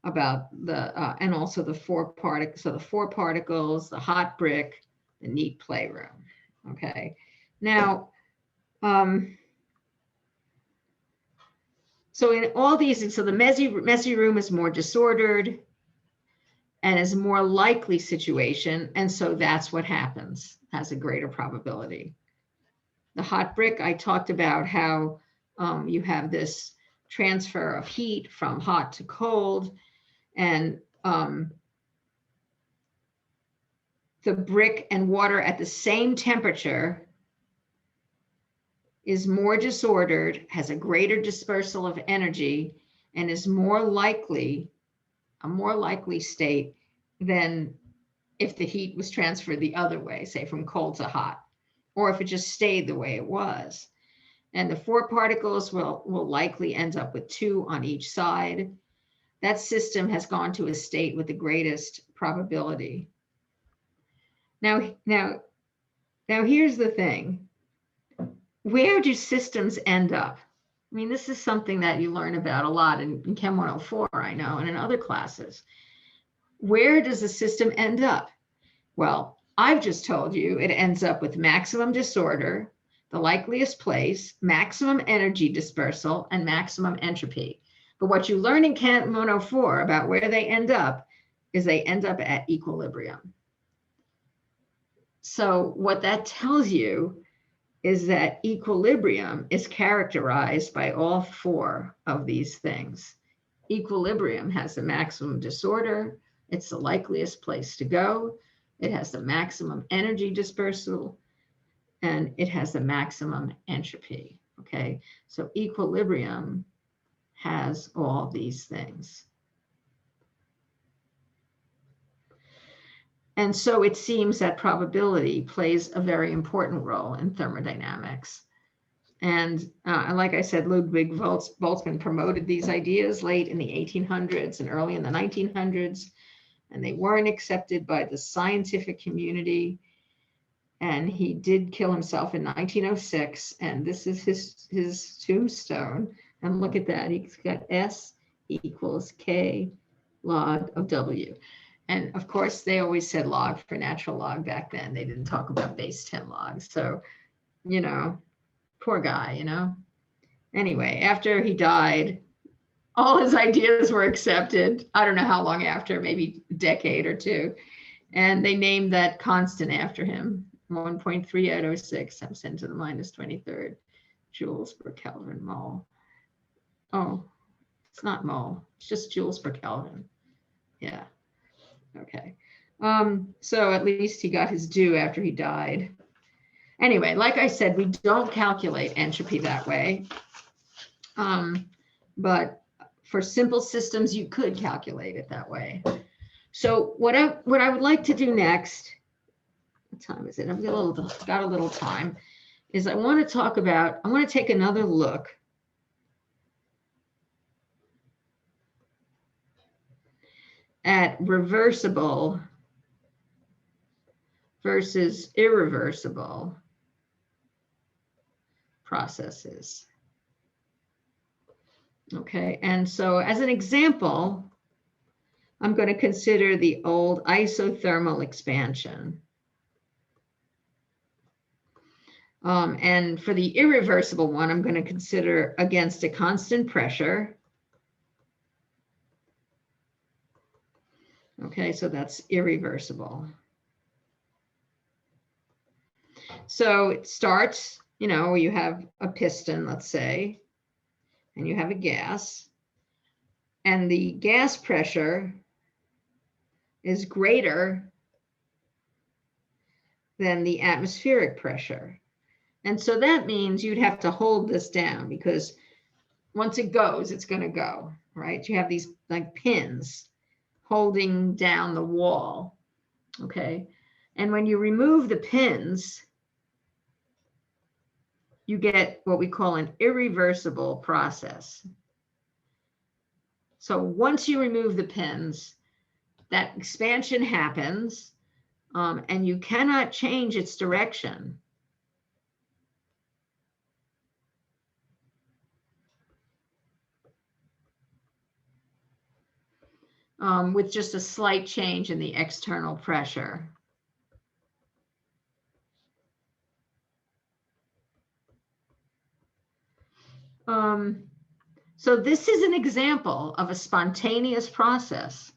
the, and also the 4 particles. So the 4 particles, the hot brick, the neat playroom. Okay. Now, so in all these, so the messy room is more disordered and is a more likely situation. And so that's what happens, has a greater probability. The hot brick, I talked about how you have this transfer of heat from hot to cold, and the brick and water at the same temperature is more disordered, has a greater dispersal of energy, and is more likely a more likely state than if the heat was transferred the other way, say from cold to hot, or if it just stayed the way it was. And the 4 particles will likely end up with 2 on each side. That system has gone to a state with the greatest probability. Now here's the thing. Where do systems end up? I mean, this is something that you learn about a lot in Chem 104, I know, and in other classes. Where does the system end up? Well, I've just told you it ends up with maximum disorder, the likeliest place, maximum energy dispersal, and maximum entropy. But what you learn in Chem 104 about where they end up is they end up at equilibrium. So what that tells you is that equilibrium is characterized by all 4 of these things. Equilibrium has the maximum disorder. It's the likeliest place to go. It has the maximum energy dispersal, and it has the maximum entropy. Okay, so equilibrium has all these things. And so it seems that probability plays a very important role in thermodynamics. And like I said, Ludwig Boltzmann promoted these ideas late in the 1800s and early in the 1900s, and they weren't accepted by the scientific community. And he did kill himself in 1906, and this is his tombstone. And look at that, he's got S equals K log of W. And of course, they always said log for natural log back then. They didn't talk about base 10 logs. So, you know, poor guy, you know. Anyway, after he died, all his ideas were accepted. I don't know how long after, maybe a decade or 2. And they named that constant after him, 1.3806 times 10 to the minus 23rd joules per Kelvin mole. Oh, it's not mole, it's just joules per Kelvin. Yeah. Okay, so at least he got his due after he died. Anyway, like I said, we don't calculate entropy that way. But for simple systems, you could calculate it that way. So what I would like to do next, what time is it? I've got a little time, is I want to take another look at reversible versus irreversible processes. Okay, and so as an example, I'm going to consider the old isothermal expansion. And for the irreversible one, I'm going to consider against a constant pressure. Okay, so that's irreversible. So it starts, you know, you have a piston, let's say, and you have a gas, and the gas pressure is greater than the atmospheric pressure. And so that means you'd have to hold this down, because once it goes, it's going to go, right? You have these like pins holding down the wall, okay? And when you remove the pins, you get what we call an irreversible process. So once you remove the pins, that expansion happens, and you cannot change its direction. With just a slight change in the external pressure. So this is an example of a spontaneous process.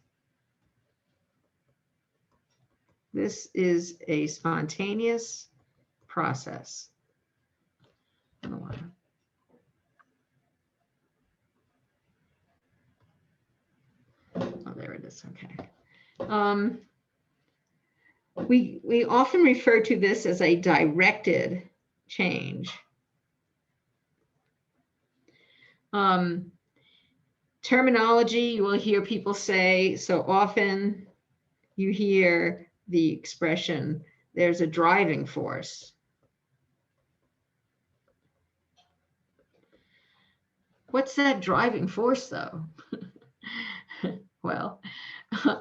This is a spontaneous process. Oh, there it is. Okay. We often refer to this as a directed change. Terminology, you will hear people say, so often you hear the expression, there's a driving force. What's that driving force, though? Well,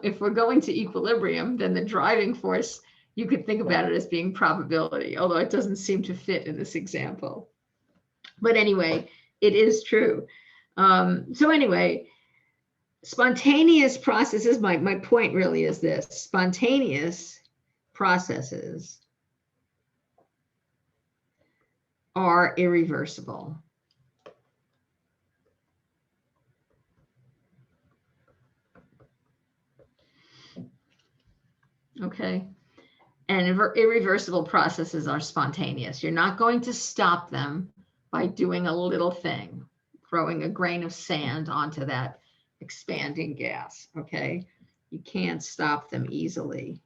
if we're going to equilibrium, then the driving force, you could think about it as being probability, although it doesn't seem to fit in this example. But anyway, it is true. So anyway, spontaneous processes, my point really is this: spontaneous processes are irreversible. Okay. And irreversible processes are spontaneous. You're not going to stop them by doing a little thing, throwing a grain of sand onto that expanding gas, okay? You can't stop them easily.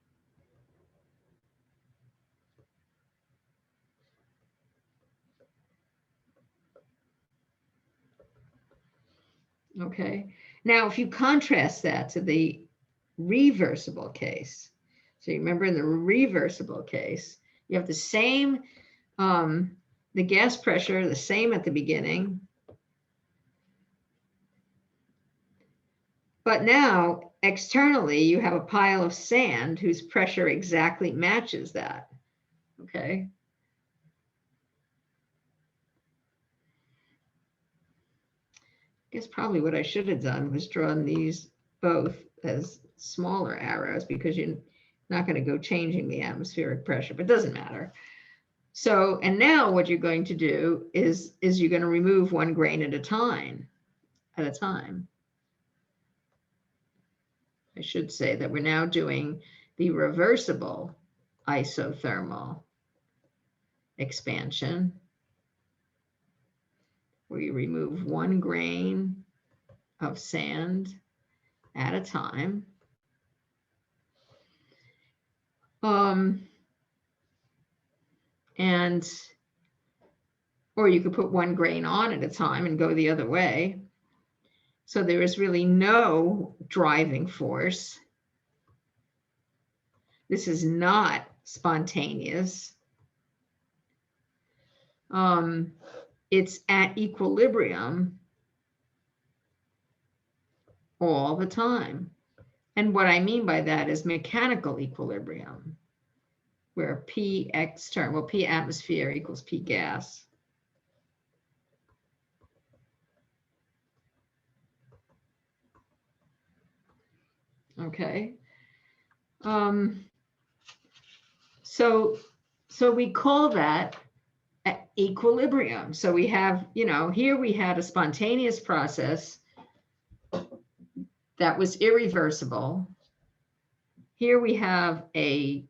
Okay. Now, if you contrast that to the reversible case, so you remember in the reversible case, you have the same, the gas pressure, the same at the beginning. But now, externally, you have a pile of sand whose pressure exactly matches that, okay? I guess probably what I should have done was drawn these both as smaller arrows, because you're not going to go changing the atmospheric pressure, but it doesn't matter. So, and now what you're going to do is you're going to remove one grain at a time. I should say that we're now doing the reversible isothermal expansion, where you remove one grain of sand at a time. Or you could put one grain on at a time and go the other way. So there is really no driving force. This is not spontaneous. It's at equilibrium all the time. And what I mean by that is mechanical equilibrium, where P external, well, P atmosphere equals P gas. Okay. So we call that equilibrium. So we have, here we had a spontaneous process that was irreversible. Here we have an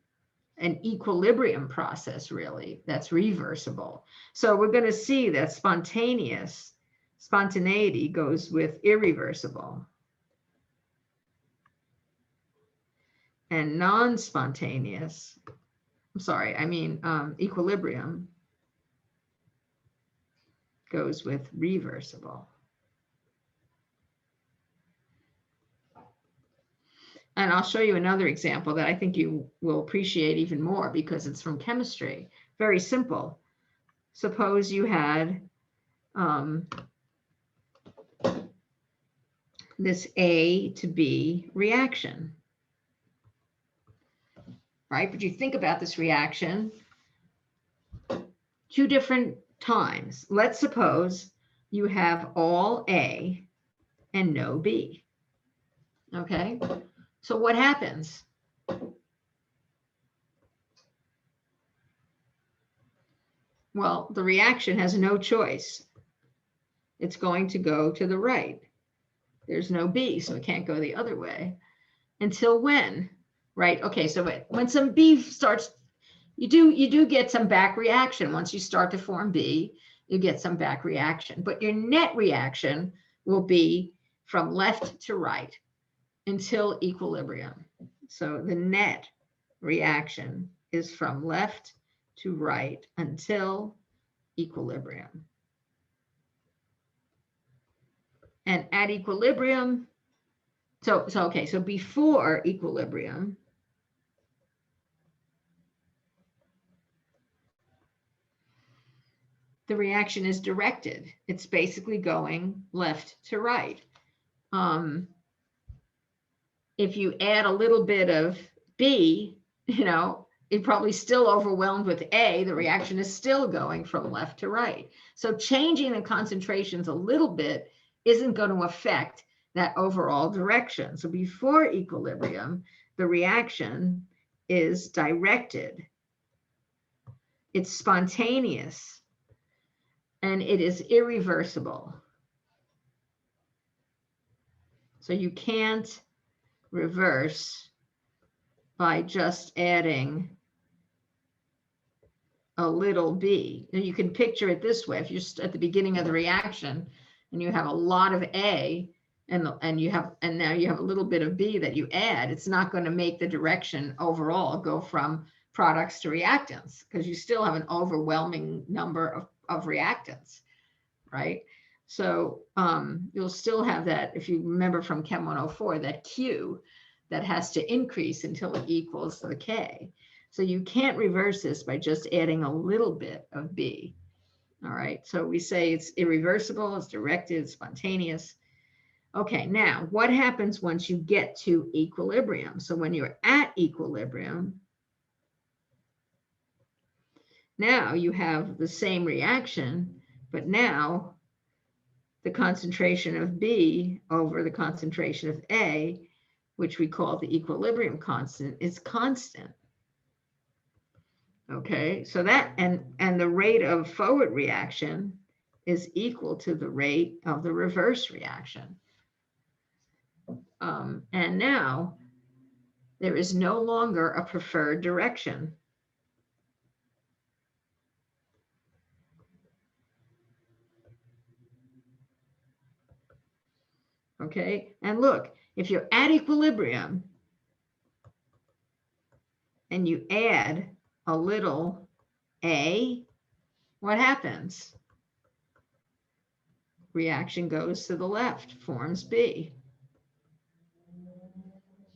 equilibrium process, really, that's reversible. So we're going to see that spontaneity goes with irreversible. And non-spontaneous, equilibrium goes with reversible. And I'll show you another example that I think you will appreciate even more because it's from chemistry. Very simple. Suppose you had this A to B reaction, right? But you think about this reaction two different times. Let's suppose you have all A and no B, okay? So what happens? Well, the reaction has no choice. It's going to go to the right. There's no B, so it can't go the other way. Until when? Right? Okay, so when some B starts, you do get some back reaction. Once you start to form B, you get some back reaction. But your net reaction will be from left to right until equilibrium. So the net reaction is from left to right until equilibrium. And at equilibrium, so before equilibrium, the reaction is directed. It's basically going left to right. If you add a little bit of B, you're probably still overwhelmed with A, the reaction is still going from left to right. So changing the concentrations a little bit isn't going to affect that overall direction. So before equilibrium, the reaction is directed. It's spontaneous, and it is irreversible. So you can't reverse by just adding a little B. And you can picture it this way: if you're at the beginning of the reaction and you have a lot of A and now you have a little bit of B that you add, it's not going to make the direction overall go from products to reactants, because you still have an overwhelming number of reactants, right? So you'll still have that, if you remember from Chem 104, that Q that has to increase until it equals the K. So you can't reverse this by just adding a little bit of B. All right, so we say it's irreversible, it's directed, spontaneous. Okay, now what happens once you get to equilibrium? So when you're at equilibrium, now you have the same reaction, but now the concentration of B over the concentration of A, which we call the equilibrium constant, is constant. Okay, so that and the rate of forward reaction is equal to the rate of the reverse reaction. And now there is no longer a preferred direction. Okay, and look, if you're at equilibrium and you add a little A, what happens? Reaction goes to the left, forms B.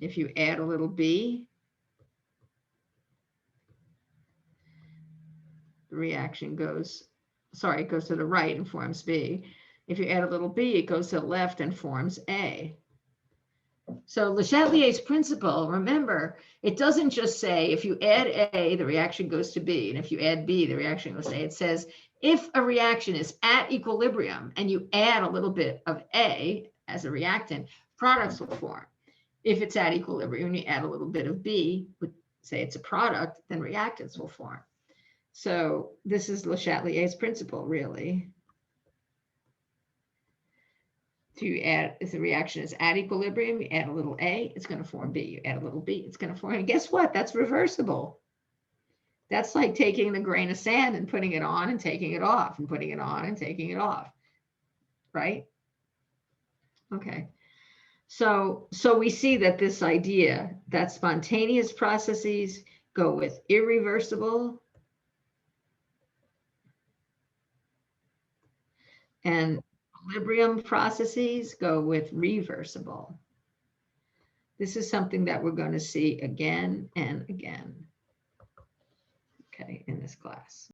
If you add a little B, the reaction goes to the right and forms B. If you add a little B, it goes to the left and forms A. So Le Chatelier's principle, remember, it doesn't just say if you add A, the reaction goes to B, and if you add B, the reaction goes to A. It says if a reaction is at equilibrium and you add a little bit of A as a reactant, products will form. If it's at equilibrium and you add a little bit of B, say it's a product, then reactants will form. So this is Le Chatelier's principle, really. If the reaction is at equilibrium, you add a little A, it's going to form B. You add a little B, it's going to form. And guess what? That's reversible. That's like taking the grain of sand and putting it on and taking it off, and putting it on and taking it off, right? Okay. So we see that this idea that spontaneous processes go with irreversible and equilibrium processes go with reversible. This is something that we're going to see again and again, okay, in this class.